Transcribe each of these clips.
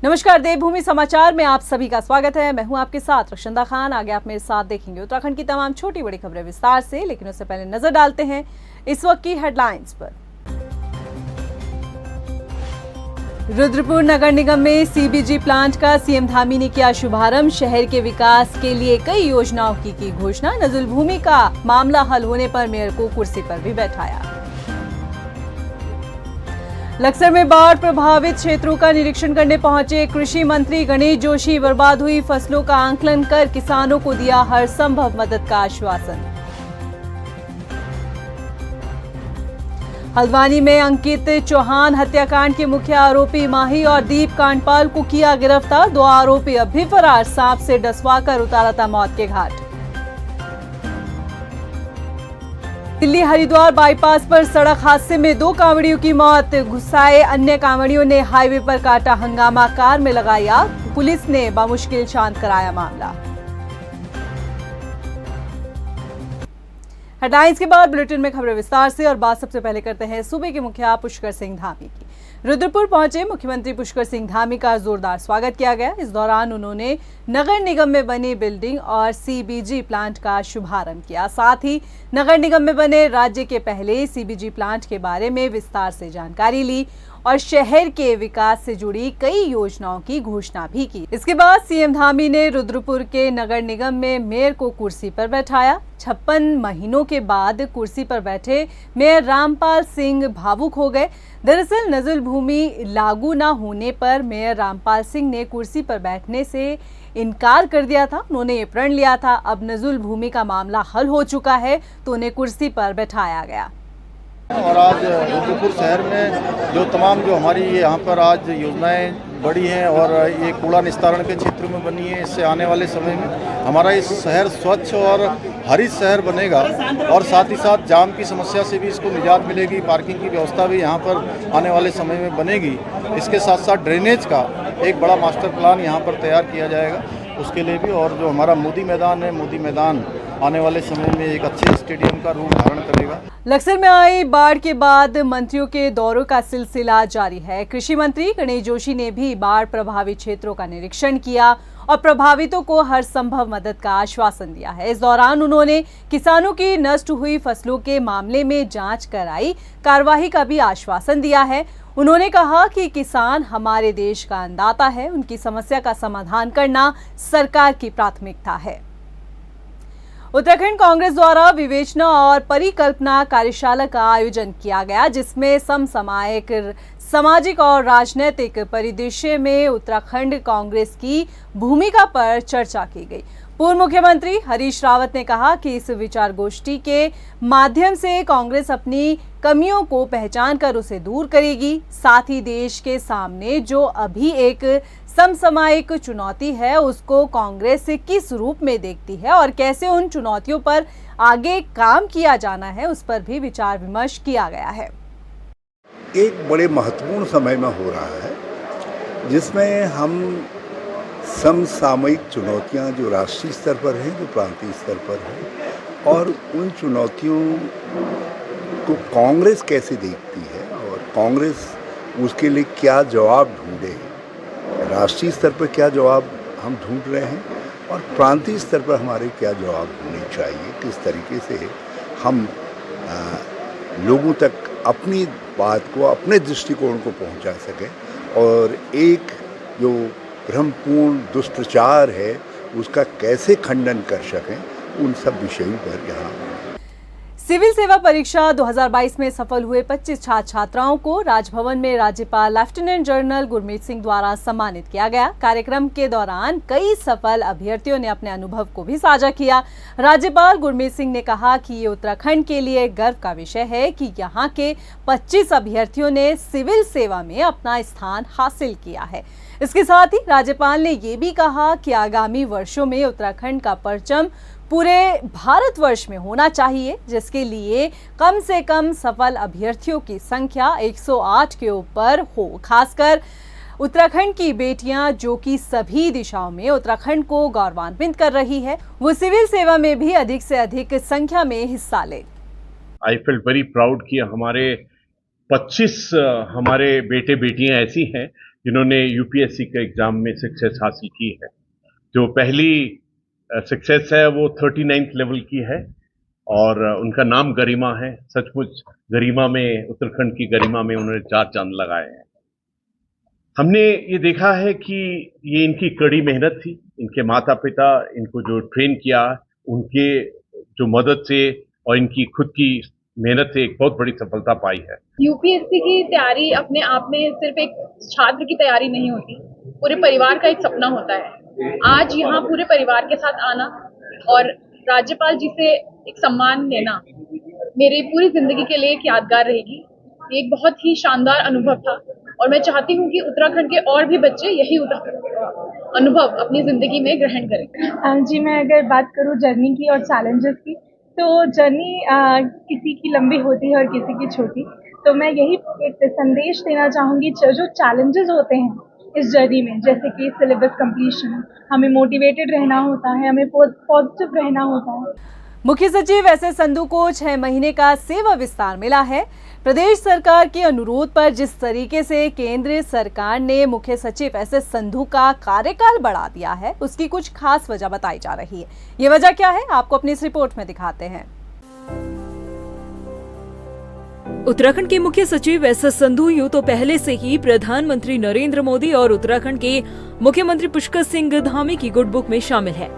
नमस्कार, देवभूमि समाचार में आप सभी का स्वागत है। मैं हूं आपके साथ रक्षंदा खान। आगे आप मेरे साथ देखेंगे उत्तराखंड की तमाम छोटी बड़ी खबरें विस्तार से, लेकिन उससे पहले नजर डालते हैं इस वक्त की हेडलाइंस पर। रुद्रपुर नगर निगम में सीबीजी प्लांट का सीएम धामी ने किया शुभारंभ। शहर के विकास के लिए कई योजनाओं की घोषणा। नजुल भूमि का मामला हल होने पर मेयर को कुर्सी पर भी बैठाया। लक्सर में बाढ़ प्रभावित क्षेत्रों का निरीक्षण करने पहुंचे कृषि मंत्री गणेश जोशी। बर्बाद हुई फसलों का आंकलन कर किसानों को दिया हर संभव मदद का आश्वासन। हल्द्वानी में अंकित चौहान हत्याकांड के मुख्य आरोपी माही और दीप कांडपाल को किया गिरफ्तार। 2 आरोपी अब भी फरार। सांप से डसवाकर उतारा था मौत के घाट। दिल्ली हरिद्वार बाईपास पर सड़क हादसे में 2 कांवड़ियों की मौत। गुस्साए अन्य कांवड़ियों ने हाईवे पर काटा हंगामा। कार में लगाई आग। पुलिस ने बामुश्किल शांत कराया मामला। हेडलाइंस के बाद बुलेटिन में खबरें विस्तार से, और बात सबसे पहले करते हैं सूबे के मुखिया पुष्कर सिंह धामी की। रुद्रपुर पहुंचे मुख्यमंत्री पुष्कर सिंह धामी का जोरदार स्वागत किया गया। इस दौरान उन्होंने नगर निगम में बनी बिल्डिंग और सीबीजी प्लांट का शुभारंभ किया। साथ ही नगर निगम में बने राज्य के पहले सीबीजी प्लांट के बारे में विस्तार से जानकारी ली और शहर के विकास से जुड़ी कई योजनाओं की घोषणा भी की। इसके बाद सीएम धामी ने रुद्रपुर के नगर निगम में मेयर को कुर्सी पर बैठाया। 56 महीनों के बाद कुर्सी पर बैठे मेयर रामपाल सिंह भावुक हो गए। दरअसल नजुल भूमि लागू न होने पर मेयर रामपाल सिंह ने कुर्सी पर बैठने से इनकार कर दिया था। उन्होंने ये प्रण लिया था अब नजुल भूमि का मामला हल हो चुका है तो उन्हें कुर्सी पर बैठाया गया। और आज रुद्रपुर शहर में जो हमारी यहाँ पर आज योजनाएं बड़ी हैं और ये कूड़ा निस्तारण के क्षेत्र में बनी है, इससे आने वाले समय में हमारा इस शहर स्वच्छ और हरित शहर बनेगा और साथ ही साथ जाम की समस्या से भी इसको निजात मिलेगी। पार्किंग की व्यवस्था भी यहाँ पर आने वाले समय में बनेगी। इसके साथ साथ ड्रेनेज का एक बड़ा मास्टर प्लान यहाँ पर तैयार किया जाएगा उसके लिए भी। और जो हमारा मोदी मैदान है, मोदी मैदान आने वाले समय में एक अच्छे स्टेडियम का रूप धारण करेगा। लक्सर में आई बाढ़ के बाद मंत्रियों के दौरों का सिलसिला जारी है। कृषि मंत्री गणेश जोशी ने भी बाढ़ प्रभावित क्षेत्रों का निरीक्षण किया और प्रभावितों को हर संभव मदद का आश्वासन दिया है। इस दौरान उन्होंने किसानों की नष्ट हुई फसलों के मामले में जांच कराई कार्रवाई का भी आश्वासन दिया है। उन्होंने कहा कि किसान हमारे देश का अन्नदाता है, उनकी समस्या का समाधान करना सरकार की प्राथमिकता है। उत्तराखंड कांग्रेस द्वारा विवेचना और परिकल्पना कार्यशाला का आयोजन किया गया, जिसमें समसामयिक सामाजिक और राजनीतिक परिदृश्य में उत्तराखंड कांग्रेस की भूमिका पर चर्चा की गई। पूर्व मुख्यमंत्री हरीश रावत ने कहा कि इस विचार गोष्ठी के माध्यम से कांग्रेस अपनी कमियों को पहचान कर उसे दूर करेगी। साथ ही देश के सामने जो अभी एक समसामयिक चुनौती है उसको कांग्रेस किस रूप में देखती है और कैसे उन चुनौतियों पर आगे काम किया जाना है उस पर भी विचार विमर्श किया गया है। एक बड़े महत्वपूर्ण समय में हो रहा है जिसमें हम समसामयिक चुनौतियां जो राष्ट्रीय स्तर पर हैं, जो प्रांतीय स्तर पर हैं, और उन चुनौतियों को कांग्रेस कैसे देखती है और कांग्रेस उसके लिए क्या जवाब ढूंढे। राष्ट्रीय स्तर पर क्या जवाब हम ढूंढ रहे हैं और प्रांतीय स्तर पर हमारे क्या जवाब होने चाहिए, किस तरीके से हम लोगों तक अपनी बात को, अपने दृष्टिकोण को पहुंचा सकें और एक जो भ्रमपूर्ण दुष्प्रचार है उसका कैसे खंडन कर सकें, उन सब विषयों पर यहाँ सिविल सेवा परीक्षा 2022 में सफल हुए 25 छात्र छात्राओं को राजभवन में राज्यपाल लेफ्टिनेंट जनरल गुरमीत सिंह द्वारा सम्मानित किया गया। कार्यक्रम के दौरान कई सफल अभ्यर्थियों ने अपने अनुभव को भी साझा किया। राज्यपाल गुरमीत सिंह ने कहा कि ये उत्तराखंड के लिए गर्व का विषय है कि यहाँ के 25 अभ्यर्थियों ने सिविल सेवा में अपना स्थान हासिल किया है। इसके साथ ही राज्यपाल ने ये भी कहा कि आगामी वर्षों में उत्तराखंड का परचम पूरे भारतवर्ष में होना चाहिए, जिसके लिए कम से कम सफल अभ्यर्थियों की संख्या 108 के ऊपर हो। खासकर उत्तराखंड की बेटियां जो कि सभी दिशाओं में उत्तराखंड को गौरवान्वित कर रही है, वो सिविल सेवा में भी अधिक से अधिक संख्या में हिस्सा ले। आई फेल्ट वेरी प्राउड कि हमारे 25 हमारे बेटे बेटियां ऐसी हैं जिन्होंने यूपीएससी के एग्ज़ाम में सक्सेस हासिल की है। जो पहली सक्सेस है वो 39th लेवल की है और उनका नाम गरिमा है। सचमुच गरिमा में, उत्तराखंड की गरिमा में उन्होंने 4 चांद लगाए हैं। हमने ये देखा है कि ये इनकी कड़ी मेहनत थी, इनके माता पिता इनको जो ट्रेन किया, उनके जो मदद से और इनकी खुद की मेहनत से एक बहुत बड़ी सफलता पाई है। यूपीएससी की तैयारी अपने आप में सिर्फ एक छात्र की तैयारी नहीं होती, पूरे परिवार का एक सपना होता है। आज यहाँ पूरे परिवार के साथ आना और राज्यपाल जी से एक सम्मान लेना मेरी पूरी जिंदगी के लिए एक यादगार रहेगी। ये एक बहुत ही शानदार अनुभव था और मैं चाहती हूँ कि उत्तराखंड के और भी बच्चे यही अनुभव अपनी जिंदगी में ग्रहण करें। जी, मैं अगर बात करूँ जर्नी की और चैलेंजेस की, तो जर्नी किसी की लंबी होती है और किसी की छोटी। तो मैं यही एक संदेश देना चाहूँगी, जो चैलेंजेस होते हैं इस जर्नी में, जैसे कि सिलेबस कंप्लीशन, हमें मोटिवेटेड रहना होता है, हमें पॉजिटिव रहना होता है। मुख्य सचिव एसएस संधू को 6 महीने का सेवा विस्तार मिला है। प्रदेश सरकार के अनुरोध पर जिस तरीके से केंद्र सरकार ने मुख्य सचिव एसएस संधू का कार्यकाल बढ़ा दिया है, उसकी कुछ खास वजह बताई जा रही है। ये वजह क्या है, आपको अपनी इस रिपोर्ट में दिखाते हैं। उत्तराखंड के मुख्य सचिव एसएस संधू यूं तो पहले से ही प्रधानमंत्री नरेंद्र मोदी और उत्तराखंड के मुख्यमंत्री पुष्कर सिंह धामी की गुड बुक में शामिल है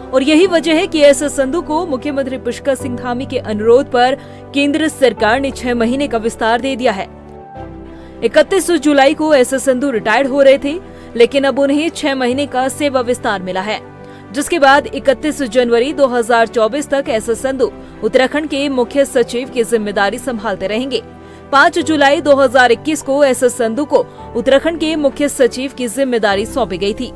और यही वजह है कि एसएस संधू को मुख्यमंत्री पुष्कर सिंह धामी के अनुरोध पर केंद्र सरकार ने 6 महीने का विस्तार दे दिया है। 31 जुलाई को एसएस संधू रिटायर्ड हो रहे थे, लेकिन अब उन्हें 6 महीने का सेवा विस्तार मिला है, जिसके बाद 31 जनवरी 2024 तक एसएस संधू उत्तराखंड के मुख्य सचिव की जिम्मेदारी संभालते रहेंगे। 5 जुलाई 2021 को एसएस संधू को उत्तराखंड के मुख्य सचिव की जिम्मेदारी सौंपी गई थी।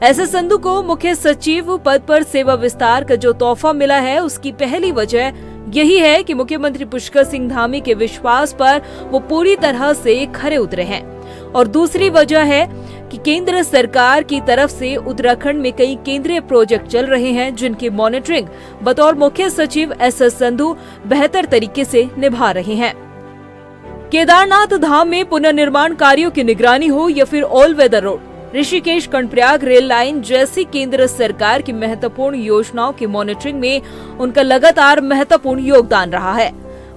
एसएस संधू को मुख्य सचिव पद पर सेवा विस्तार का जो तोहफा मिला है, उसकी पहली वजह यही है कि मुख्यमंत्री पुष्कर सिंह धामी के विश्वास पर वो पूरी तरह से खरे उतरे हैं और दूसरी वजह है कि केंद्र सरकार की तरफ से उत्तराखंड में कई केंद्रीय प्रोजेक्ट चल रहे हैं, जिनकी मॉनिटरिंग बतौर मुख्य सचिव एसएस संधू बेहतर तरीके से निभा रहे हैं। केदारनाथ धाम में पुनर्निर्माण कार्यों की निगरानी हो या फिर all weather road, Rishikesh Karnaprayag rail line जैसी केंद्र सरकार की महत्वपूर्ण योजनाओं की मॉनिटरिंग में उनका लगातार महत्वपूर्ण योगदान रहा है।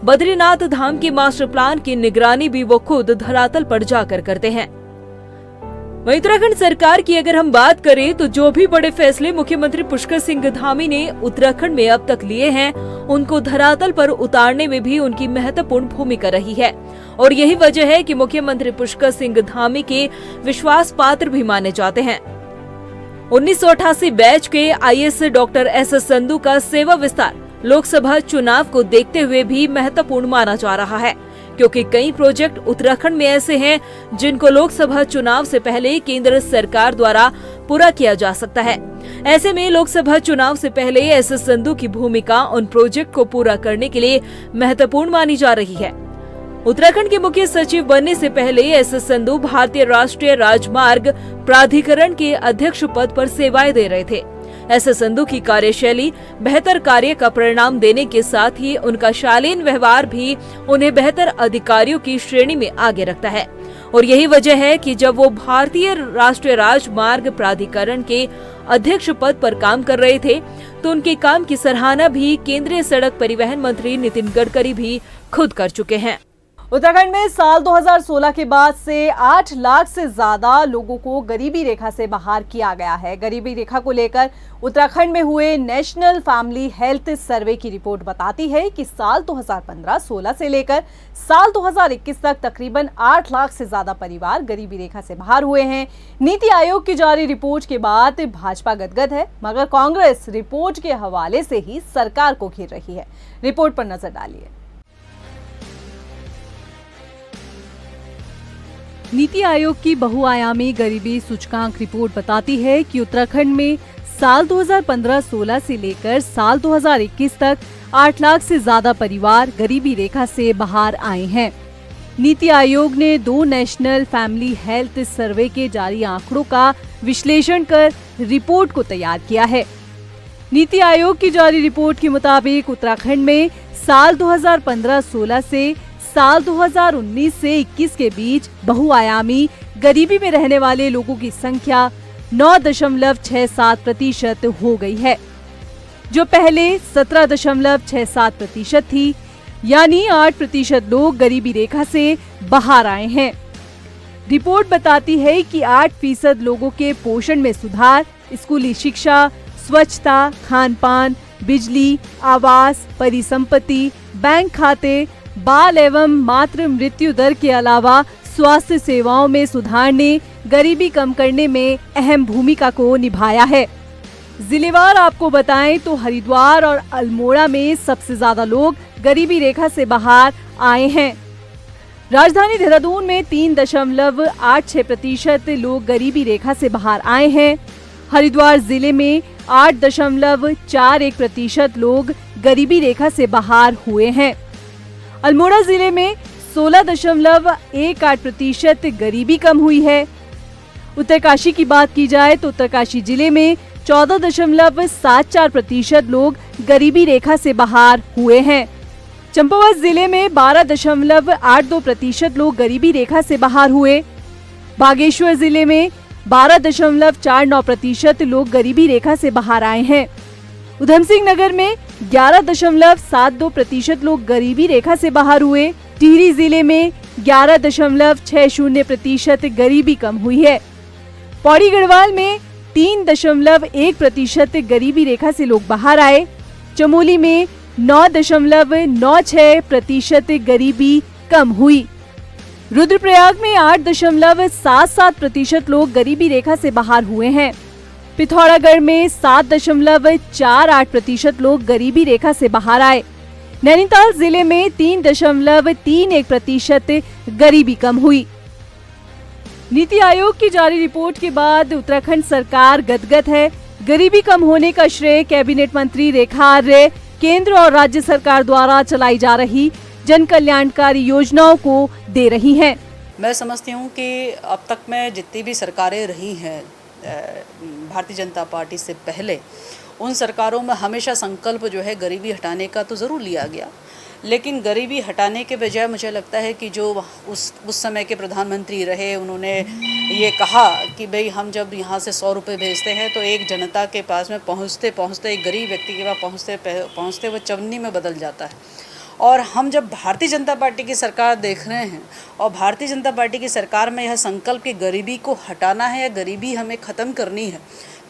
बद्रीनाथ धाम के मास्टर प्लान की निगरानी भी वो खुद धरातल पर जाकर करते हैं। वहीं उत्तराखंड सरकार की अगर हम बात करें तो जो भी बड़े फैसले मुख्यमंत्री पुष्कर सिंह धामी ने उत्तराखंड में अब तक लिए हैं, उनको धरातल पर उतारने में भी उनकी महत्वपूर्ण भूमिका रही है और यही वजह है कि मुख्यमंत्री पुष्कर सिंह धामी के विश्वास पात्र भी माने जाते हैं। 1988 बैच के आईएएस डॉक्टर एसएस संधू का सेवा विस्तार लोकसभा चुनाव को देखते हुए भी महत्वपूर्ण माना जा रहा है, क्योंकि कई प्रोजेक्ट उत्तराखंड में ऐसे हैं जिनको लोकसभा चुनाव से पहले केंद्र सरकार द्वारा पूरा किया जा सकता है। ऐसे में लोकसभा चुनाव से पहले एसएस संधू की भूमिका उन प्रोजेक्ट को पूरा करने के लिए महत्वपूर्ण मानी जा रही है। उत्तराखंड के मुख्य सचिव बनने से पहले एसएस संधू भारतीय राष्ट्रीय राजमार्ग प्राधिकरण के अध्यक्ष पद पर सेवाएं दे रहे थे। एसएस संधू की कार्यशैली बेहतर कार्य का परिणाम देने के साथ ही उनका शालीन व्यवहार भी उन्हें बेहतर अधिकारियों की श्रेणी में आगे रखता है और यही वजह है कि जब वो भारतीय राष्ट्रीय राजमार्ग प्राधिकरण के अध्यक्ष पद पर काम कर रहे थे तो उनके काम की सराहना भी केंद्रीय सड़क परिवहन मंत्री नितिन गडकरी भी खुद कर चुके हैं। उत्तराखंड में साल 2016 के बाद से 8 लाख से ज्यादा लोगों को गरीबी रेखा से बाहर किया गया है। गरीबी रेखा को लेकर उत्तराखंड में हुए नेशनल फैमिली हेल्थ सर्वे की रिपोर्ट बताती है कि साल 2015-16 से लेकर साल 2021 तक तकरीबन 8 लाख से ज्यादा परिवार गरीबी रेखा से बाहर हुए हैं। नीति आयोग की जारी रिपोर्ट के बाद भाजपा गदगद है, मगर कांग्रेस रिपोर्ट के हवाले से ही सरकार को घेर रही है। रिपोर्ट पर नजर डालिए। नीति आयोग की बहुआयामी गरीबी सूचकांक रिपोर्ट बताती है कि उत्तराखंड में साल 2015-16 से लेकर साल 2021 तक 8 लाख से ज्यादा परिवार गरीबी रेखा से बाहर आए हैं। नीति आयोग ने 2 नेशनल फैमिली हेल्थ सर्वे के जारी आंकड़ों का विश्लेषण कर रिपोर्ट को तैयार किया है। नीति आयोग की जारी रिपोर्ट के मुताबिक उत्तराखंड में साल 2015-16 से साल 2019 से 21 के बीच बहुआयामी गरीबी में रहने वाले लोगों की संख्या 9.67% हो गई है, जो पहले 17.67% थी, यानी 8% लोग गरीबी रेखा से बाहर आए हैं। रिपोर्ट बताती है कि 8% लोगों के पोषण में सुधार, स्कूली शिक्षा, स्वच्छता, खान-पान, बिजली, आवास, परिसंपत्ति, बैंक खाते, बाल एवं मातृ मृत्यु दर के अलावा स्वास्थ्य सेवाओं में सुधार ने गरीबी कम करने में अहम भूमिका को निभाया है। जिलेवार आपको बताएं तो हरिद्वार और अल्मोड़ा में सबसे ज्यादा लोग गरीबी रेखा से बाहर आए हैं। राजधानी देहरादून में 3.86% लोग गरीबी रेखा से बाहर आए हैं। हरिद्वार जिले में 8.41% लोग गरीबी रेखा से बाहर हुए हैं। अल्मोड़ा जिले में 16.18% गरीबी कम हुई है। उत्तरकाशी की बात की जाए तो उत्तरकाशी जिले में 14.74% लोग गरीबी रेखा से बाहर हुए हैं। चंपावत जिले में 12.82% लोग गरीबी रेखा से बाहर हुए। बागेश्वर जिले में 12.49% लोग गरीबी रेखा से बाहर आए हैं। उधम सिंह नगर में 11.72% लोग गरीबी रेखा से बाहर हुए। टिहरी जिले में 11.60% गरीबी कम हुई है। पौड़ी गढ़वाल में 3.1% गरीबी रेखा से लोग बाहर आए। चमोली में 9.96% गरीबी कम हुई। रुद्रप्रयाग में 8.77% लोग गरीबी रेखा से बाहर हुए हैं। पिथौरागढ़ में 7.48% लोग गरीबी रेखा से बाहर आए। नैनीताल जिले में 3.31% गरीबी कम हुई। नीति आयोग की जारी रिपोर्ट के बाद उत्तराखंड सरकार गदगद है। गरीबी कम होने का श्रेय कैबिनेट मंत्री रेखा आर्य केंद्र और राज्य सरकार द्वारा चलाई जा रही जन कल्याणकारी योजनाओं को दे रही हैं। मैं समझती हूँ कि अब तक में जितनी भी सरकारें रही हैं भारतीय जनता पार्टी से पहले, उन सरकारों में हमेशा संकल्प जो है गरीबी हटाने का तो ज़रूर लिया गया, लेकिन गरीबी हटाने के बजाय मुझे लगता है कि जो उस समय के प्रधानमंत्री रहे, उन्होंने ये कहा कि भाई हम जब यहाँ से 100 रुपये भेजते हैं तो एक जनता के पास में पहुँचते पहुँचते, एक गरीब व्यक्ति के पास पहुँचते वो चवन्नी में बदल जाता है। और हम जब भारतीय जनता पार्टी की सरकार देख रहे हैं और भारतीय जनता पार्टी की सरकार में यह संकल्प कि गरीबी को हटाना है या गरीबी हमें ख़त्म करनी है,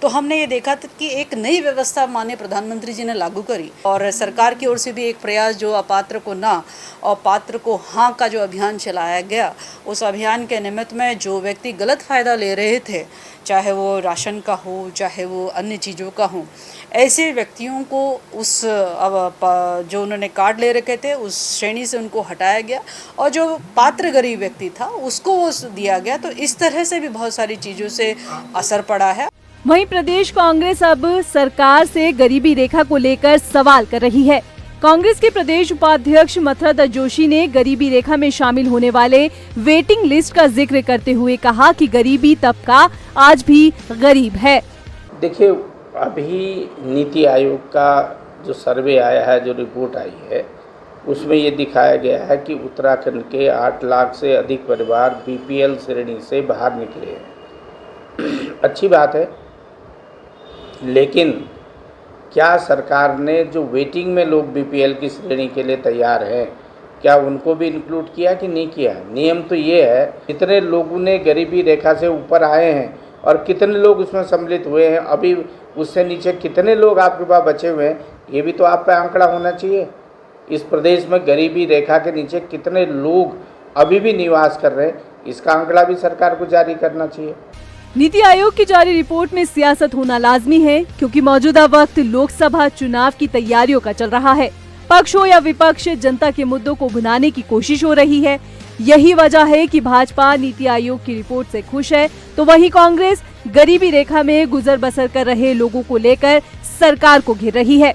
तो हमने ये देखा कि एक नई व्यवस्था माननीय प्रधानमंत्री जी ने लागू करी और सरकार की ओर से भी एक प्रयास जो अपात्र को ना और पात्र को हाँ का जो अभियान चलाया गया, उस अभियान के निमित्त में जो व्यक्ति गलत फ़ायदा ले रहे थे, चाहे वो राशन का हो, चाहे वो अन्य चीज़ों का हो, ऐसे व्यक्तियों को उस जो उन्होंने कार्ड ले रखे थे उस श्रेणी से उनको हटाया गया और जो पात्र गरीब व्यक्ति था उसको वो दिया गया। तो इस तरह से भी बहुत सारी चीज़ों से असर पड़ा है। वहीं प्रदेश कांग्रेस अब सरकार से गरीबी रेखा को लेकर सवाल कर रही है। कांग्रेस के प्रदेश उपाध्यक्ष मथुरादास जोशी ने गरीबी रेखा में शामिल होने वाले वेटिंग लिस्ट का जिक्र करते हुए कहा कि गरीबी तबका आज भी गरीब है। देखिए, अभी नीति आयोग का जो सर्वे आया है, जो रिपोर्ट आई है, उसमें ये दिखाया गया है कि उत्तराखंड के 8 लाख से अधिक परिवार बीपीएल श्रेणी से बाहर निकले हैं। अच्छी बात है, लेकिन क्या सरकार ने जो वेटिंग में लोग बीपीएल की श्रेणी के लिए तैयार हैं, क्या उनको भी इंक्लूड किया कि नहीं किया? नियम तो ये है, कितने लोगों ने गरीबी रेखा से ऊपर आए हैं और कितने लोग उसमें सम्मिलित हुए हैं, अभी उससे नीचे कितने लोग आपके पास बचे हुए हैं, ये भी तो आप पे आंकड़ा होना चाहिए। इस प्रदेश में गरीबी रेखा के नीचे कितने लोग अभी भी निवास कर रहे हैं, इसका आंकड़ा भी सरकार को जारी करना चाहिए। नीति आयोग की जारी रिपोर्ट में सियासत होना लाजमी है, क्योंकि मौजूदा वक्त लोकसभा चुनाव की तैयारियों का चल रहा है। पक्ष हो या विपक्ष, जनता के मुद्दों को भुनाने की कोशिश हो रही है। यही वजह है कि भाजपा नीति आयोग की रिपोर्ट से खुश है, तो वहीं कांग्रेस गरीबी रेखा में गुजर बसर कर रहे लोगों को लेकर सरकार को घेर रही है।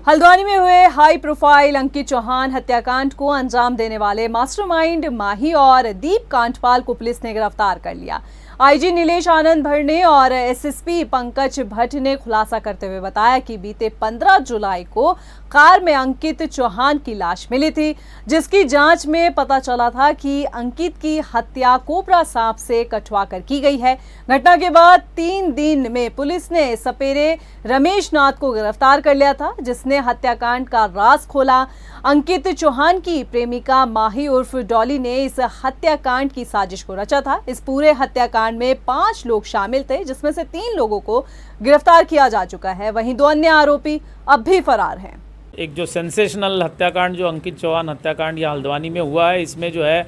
हल्द्वानी में हुए हाई प्रोफाइल अंकित चौहान हत्याकांड को अंजाम देने वाले मास्टरमाइंड माही और दीप कांठपाल को पुलिस ने गिरफ्तार कर लिया। आईजी नीलेश आनंद भरने और एसएसपी पंकज भट्ट ने खुलासा करते हुए बताया कि बीते 15 जुलाई को कार में अंकित चौहान की लाश मिली थी, जिसकी जांच में पता चला था कि अंकित की हत्या कोबरा सांप से कटवा कर की गई है। घटना के बाद 3 दिन में पुलिस ने सपेरे रमेश नाथ को गिरफ्तार कर लिया था, जिसने हत्याकांड का राज खोला। अंकित चौहान की प्रेमिका माही उर्फ डॉली ने इस हत्याकांड की साजिश को रचा था। इस पूरे हत्याकांड में 5 लोग शामिल थे, जिसमें से 3 लोगों को गिरफ्तार किया जा चुका है। वहीं 2 अन्य आरोपी अब भी फरार हैं। एक जो सेंसेशनल हत्याकांड जो अंकित चौहान हत्याकांड या हल्द्वानी में हुआ है, इसमें जो है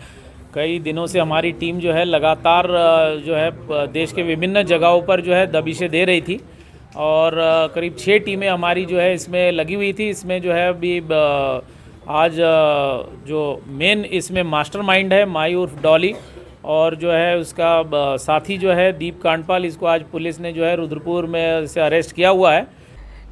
कई दिनों से हमारी टीम जो है लगातार जो है देश के विभिन्न जगहों पर जो है दबिशें दे रही थी और करीब 6 टीमें हमारी जो है इसमें लगी हुई थी। इसमें जो है अभी आज जो मेन इसमें मास्टरमाइंड है माही उर्फ डॉली और जो है उसका साथी जो है दीप कांडपाल, इसको आज पुलिस ने जो है रुद्रपुर में से अरेस्ट किया हुआ है।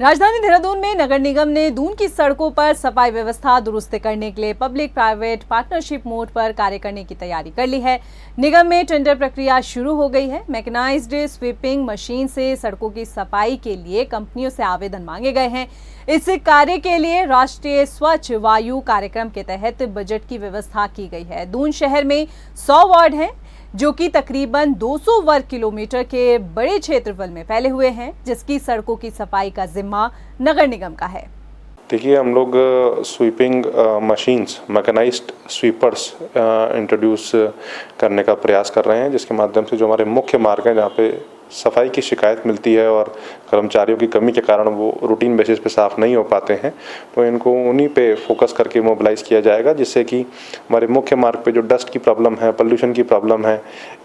राजधानी देहरादून में नगर निगम ने दून की सड़कों पर सफाई व्यवस्था दुरुस्त करने के लिए पब्लिक प्राइवेट पार्टनरशिप मोड पर कार्य करने की तैयारी कर ली है। निगम में टेंडर प्रक्रिया शुरू हो गई है। मैकेनाइज्ड स्वीपिंग मशीन से सड़कों की सफाई के लिए कंपनियों से आवेदन मांगे गए हैं। इस कार्य के लिए राष्ट्रीय स्वच्छ वायु कार्यक्रम के तहत बजट की व्यवस्था की गई है। दून शहर में 100 वार्ड हैं, जो कि तकरीबन 200 वर्ग किलोमीटर के बड़े क्षेत्रफल में फैले हुए हैं, जिसकी सड़कों की सफाई का जिम्मा नगर निगम का है। देखिए, हम लोग sweeping machines, mechanised sweepers introduce करने का प्रयास कर रहे हैं, जिसके माध्यम से जो हमारे मुख्य मार्ग हैं जहाँ पे सफाई की शिकायत मिलती है और कर्मचारियों की कमी के कारण वो रूटीन बेसिस पे साफ़ नहीं हो पाते हैं, तो इनको उन्हीं पे फोकस करके मोबिलाइज़ किया जाएगा, जिससे कि हमारे मुख्य मार्ग पे जो डस्ट की प्रॉब्लम है, पोल्यूशन की प्रॉब्लम है,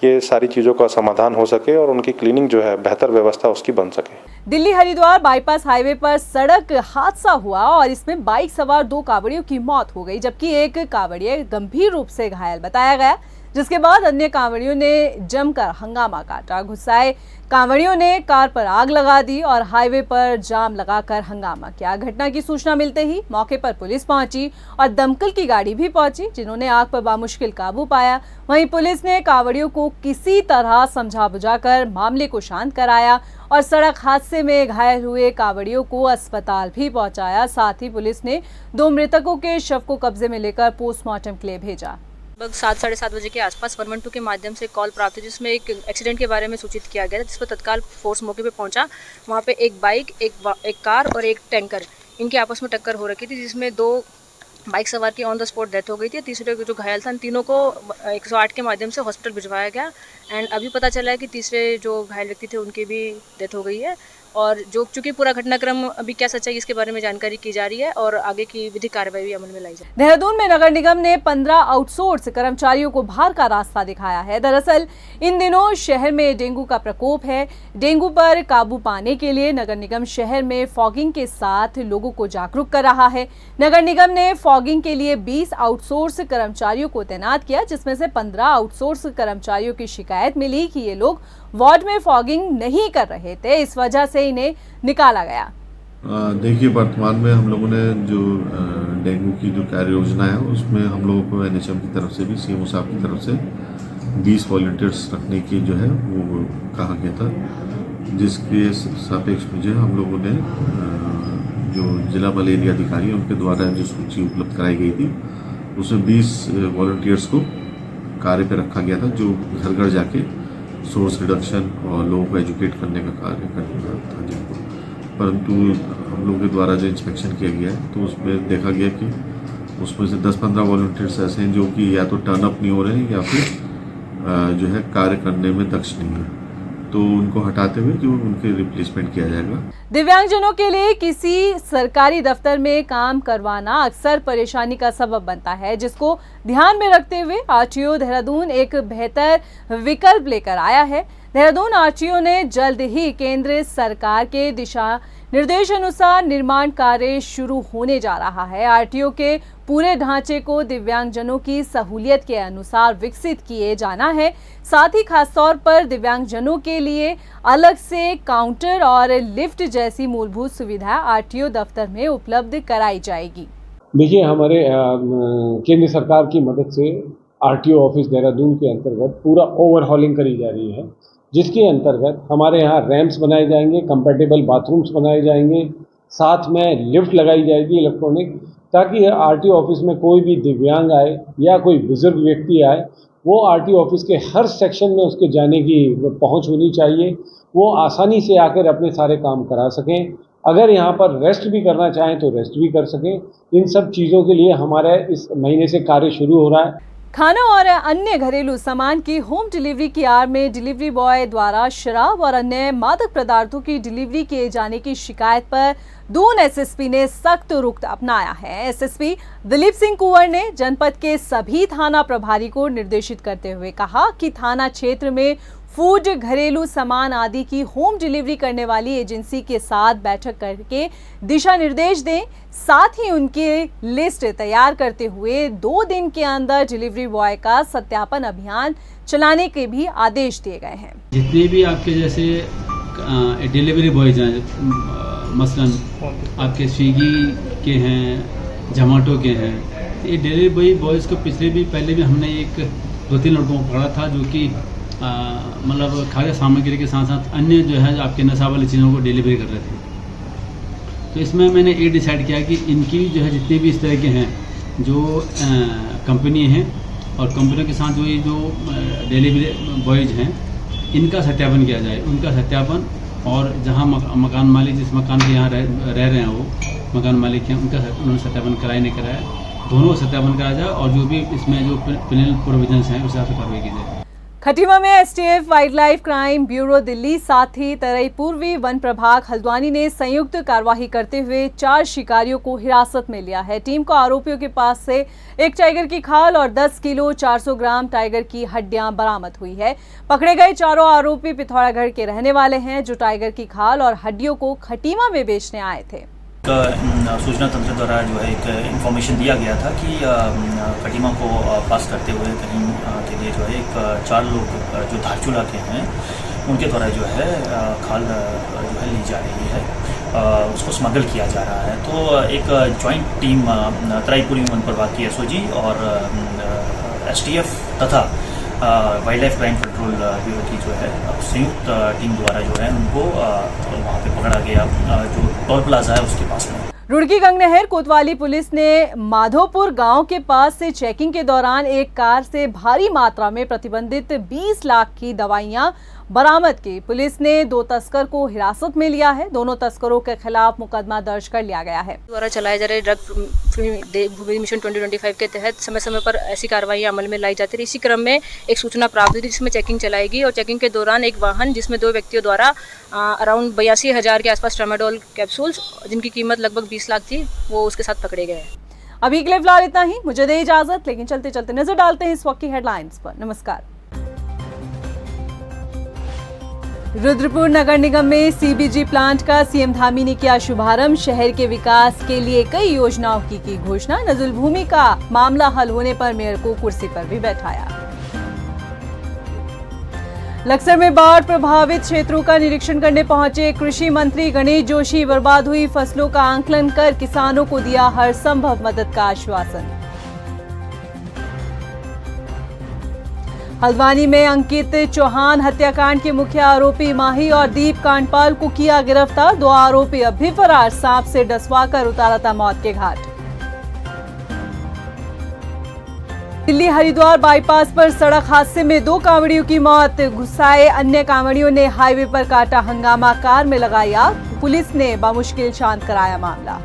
ये सारी चीज़ों का समाधान हो सके और उनकी क्लीनिंग जो है बेहतर व्यवस्था उसकी बन सके। दिल्ली हरिद्वार बाईपास हाईवे पर सड़क हादसा हुआ और इसमें बाइक सवार 2 कांवड़ियों की मौत हो गई, जबकि एक कांवड़िया गंभीर रूप से घायल बताया गया, जिसके बाद अन्य कांवड़ियों ने जमकर हंगामा काटा। गुस्साए कांवड़ियों ने कार पर आग लगा दी और हाईवे पर जाम लगाकर हंगामा किया। घटना की सूचना मिलते ही मौके पर पुलिस पहुंची और दमकल की गाड़ी भी पहुंची, जिन्होंने आग पर बामुश्किल काबू पाया। वहीं पुलिस ने कांवड़ियों को किसी तरह समझा बुझाकर मामले को शांत कराया और सड़क हादसे में घायल हुए कांवड़ियों को अस्पताल भी पहुंचाया। साथ ही पुलिस ने 2 मृतकों के शव को कब्जे में लेकर पोस्टमार्टम के लिए भेजा। लगभग 7 साढ़े 7 बजे के आसपास 112 के माध्यम से कॉल प्राप्त हुई, जिसमें एक एक्सीडेंट के बारे में सूचित किया गया था, जिस पर तत्काल फोर्स मौके पे पहुंचा। वहां पे एक बाइक, एक कार और एक टैंकर, इनके आपस में टक्कर हो रखी थी, जिसमें 2 बाइक सवार की ऑन द स्पॉट डेथ हो गई थी। तीसरे जो घायल था, तीनों को 108 के माध्यम से हॉस्पिटल भिजवाया गया। एंड अभी पता चला है कि तीसरे जो घायल व्यक्ति थे उनकी भी डेथ हो गई है। और जो चूंकि पूरा घटनाक्रम अभी क्या सच्चाई इसके बारे में जानकारी की जा रही है और आगे की विधिक कार्रवाई भी अमल में लाई जाए। देहरादून में नगर निगम ने 15 आउटसोर्स कर्मचारियों को बाहर का रास्ता दिखाया है। दरअसल इन दिनों शहर में डेंगू का प्रकोप है। डेंगू पर काबू पाने के लिए नगर निगम शहर में फॉगिंग के साथ लोगों को जागरूक कर रहा है। नगर निगम ने फॉगिंग के लिए 20 आउटसोर्स कर्मचारियों को तैनात किया, जिसमें से 15 आउटसोर्स कर्मचारियों की शिकायत मिली कि ये लोग वार्ड में फॉगिंग नहीं कर रहे थे, इस वजह से इन्हें निकाला गया। देखिए, वर्तमान में हम लोगों ने जो डेंगू की जो कार्य योजना है उसमें हम लोगों को एनएचएम की तरफ से भी, सीएमओ साहब की तरफ से 20 वॉलंटियर्स रखने की जो है वो कहा गया था, जिसके सापेक्ष में जो हम लोगों ने जो जिला मलेरिया अधिकारी उनके द्वारा जो सूची उपलब्ध कराई गई थी उसमें 20 वॉलंटियर्स को कार्य पे रखा गया था, जो घर घर जाके सोर्स रिडक्शन और लोगों को एजुकेट करने का कार्य करना था जिनको। परंतु हम लोगों के द्वारा जो इंस्पेक्शन किया गया है तो उसमें देखा गया कि उसमें से 10-15 वॉलंटियर्स ऐसे हैं जो कि या तो टर्न अप नहीं हो रहे हैं या फिर जो है कार्य करने में दक्ष नहीं है, तो उनको हटाते हुए जो उनके रिप्लेसमेंट किया जाएगा। दिव्यांगजनों के लिए किसी सरकारी दफ्तर में काम करवाना अक्सर परेशानी का सबब बनता है, जिसको ध्यान में रखते हुए आरटीओ देहरादून एक बेहतर विकल्प लेकर आया है। देहरादून आरटीओ ने जल्द ही केंद्र सरकार के दिशा निर्देश अनुसार निर्माण कार्य शुरू होने जा रहा है। आरटीओ के पूरे ढांचे को दिव्यांगजनों की सहूलियत के अनुसार विकसित किए जाना है। साथ ही खासतौर पर दिव्यांगजनों के लिए अलग से काउंटर और लिफ्ट जैसी मूलभूत सुविधा आरटीओ दफ्तर में उपलब्ध कराई जाएगी। देखिए, हमारे केंद्र सरकार की मदद से आरटीओ ऑफिस देहरादून के अंतर्गत पूरा ओवरहॉलिंग करी जा रही है, जिसके अंतर्गत हमारे यहाँ रैंप्स बनाए जाएंगे, कंपैटिबल बाथरूम्स बनाए जाएंगे, साथ में लिफ्ट लगाई जाएगी इलेक्ट्रॉनिक, ताकि आरटीओ ऑफिस में कोई भी दिव्यांग आए या कोई बुजुर्ग व्यक्ति आए, वो आरटीओ ऑफिस के हर सेक्शन में उसके जाने की पहुंच होनी चाहिए, वो आसानी से आकर अपने सारे काम करा सकें। अगर यहाँ पर रेस्ट भी करना चाहें तो रेस्ट भी कर सकें। इन सब चीज़ों के लिए हमारा इस महीने से कार्य शुरू हो रहा है। खाना और अन्य घरेलू सामान की होम डिलीवरी की आड़ में डिलीवरी बॉय द्वारा शराब और अन्य मादक पदार्थों की डिलीवरी किए जाने की शिकायत पर दून एसएसपी ने सख्त रुख अपनाया है। एसएसपी दिलीप सिंह कुंवर ने जनपद के सभी थाना प्रभारी को निर्देशित करते हुए कहा कि थाना क्षेत्र में फूड, घरेलू सामान आदि की होम डिलीवरी करने वाली एजेंसी के साथ बैठक करके दिशा निर्देश दें, साथ ही उनकी लिस्ट तैयार करते हुए 2 दिन के अंदर डिलीवरी बॉय का सत्यापन अभियान चलाने के भी आदेश दिए गए हैं। जितने भी आपके जैसे डिलीवरी बॉयज हैं, मसलन आपके स्विगी के हैं, जोमेटो के हैं, ये डिलीवरी बॉयज़ को पहले भी हमने 2-3 लड़कों को पकड़ा था जो कि मतलब खाद्य सामग्री के साथ साथ अन्य जो है आपके नशा वाली चीज़ों को डिलीवरी कर रहे थे। तो इसमें मैंने ये डिसाइड किया कि इनकी जो है जितने भी इस तरह के हैं जो कंपनी हैं और कंपनियों के साथ जो डिलीवरी बॉयज हैं, इनका सत्यापन किया जाए। उनका सत्यापन और जहाँ मकान मालिक जिस मकान के यहाँ रह रहे हैं वो मकान मालिक हैं, उन्होंने सत्यापन कराया नहीं कराया, दोनों सत्यापन कराया जाए और जो भी इसमें जो पेनल प्रोविजंस हैं उस हिसाब से कार्रवाई की जाए। खटीमा में STF, wild life crime bureau Delhi, साथ ही तराई पूर्वी वन प्रभाग हल्द्वानी ने संयुक्त कार्यवाही करते हुए 4 शिकारियों को हिरासत में लिया है। टीम को आरोपियों के पास से एक टाइगर की खाल और 10 किलो 400 ग्राम टाइगर की हड्डियां बरामद हुई है। पकड़े गए चारों आरोपी पिथौरागढ़ के रहने वाले हैं, जो टाइगर की खाल और हड्डियों को खटीमा में बेचने आए थे। सूचना तंत्र द्वारा जो है एक इन्फॉर्मेशन दिया गया था कि खटीमा को पास करते हुए कहीं के लिए जो है 4 लोग जो धारचूला के हैं उनके द्वारा जो है खाल जो है ली जा रही है, उसको स्मगल किया जा रहा है। तो एक जॉइंट टीम तराईपुरी वन प्रभाग की एसओजी और एसटीएफ तथा wild life crime control bureau की जो है संयुक्त टीम द्वारा जो है उनको वहाँ पे पकड़ा गया, जो टोल प्लाजा है उसके पास में। रुड़की गंगनहर कोतवाली पुलिस ने माधोपुर गांव के पास से चेकिंग के दौरान एक कार से भारी मात्रा में प्रतिबंधित 20 लाख की दवाइयां बरामद की। पुलिस ने 2 तस्कर को हिरासत में लिया है। दोनों तस्करों के खिलाफ मुकदमा दर्ज कर लिया गया है। द्वारा चलाए जा रहे ड्रग फ्री मिशन 2025 के तहत समय समय पर ऐसी कार्रवाइयां अमल में लाई जाती रही। इसी क्रम में एक सूचना प्राप्त हुई थी जिसमें चेकिंग चलाएगी और चेकिंग के दौरान एक वाहन जिसमें 2 व्यक्तियों द्वारा अराउंड 82,000 के आसपास ट्रामाडोल कैप्सूल्स जिनकी कीमत लगभग 20 लाख थी, वो उसके साथ पकड़े गए। अभी के लिए फिलहाल इतना ही, मुझे दे इजाजत, लेकिन चलते चलते नजर डालते हैं इस वक्त की हेडलाइंस पर। नमस्कार। रुद्रपुर नगर निगम में सीबीजी प्लांट का सीएम धामी ने किया शुभारंभ। शहर के विकास के लिए कई योजनाओं की घोषणा। नजुल भूमि का मामला हल होने पर मेयर को कुर्सी पर भी बैठाया। लक्सर में बाढ़ प्रभावित क्षेत्रों का निरीक्षण करने पहुंचे कृषि मंत्री गणेश जोशी। बर्बाद हुई फसलों का आंकलन कर किसानों को दिया हर संभव मदद का आश्वासन। हल्द्वानी में अंकित चौहान हत्याकांड के मुख्य आरोपी माही और दीप कांडपाल को किया गिरफ्तार। 2 आरोपी अब भी फरार, सांप से डसवाकर उतारा था मौत के घाट। दिल्ली हरिद्वार बाईपास पर सड़क हादसे में 2 कांवड़ियों की मौत। गुस्साए अन्य कांवड़ियों ने हाईवे पर काटा हंगामा, कार में लगाई आग। पुलिस ने बामुश्किल शांत कराया मामला।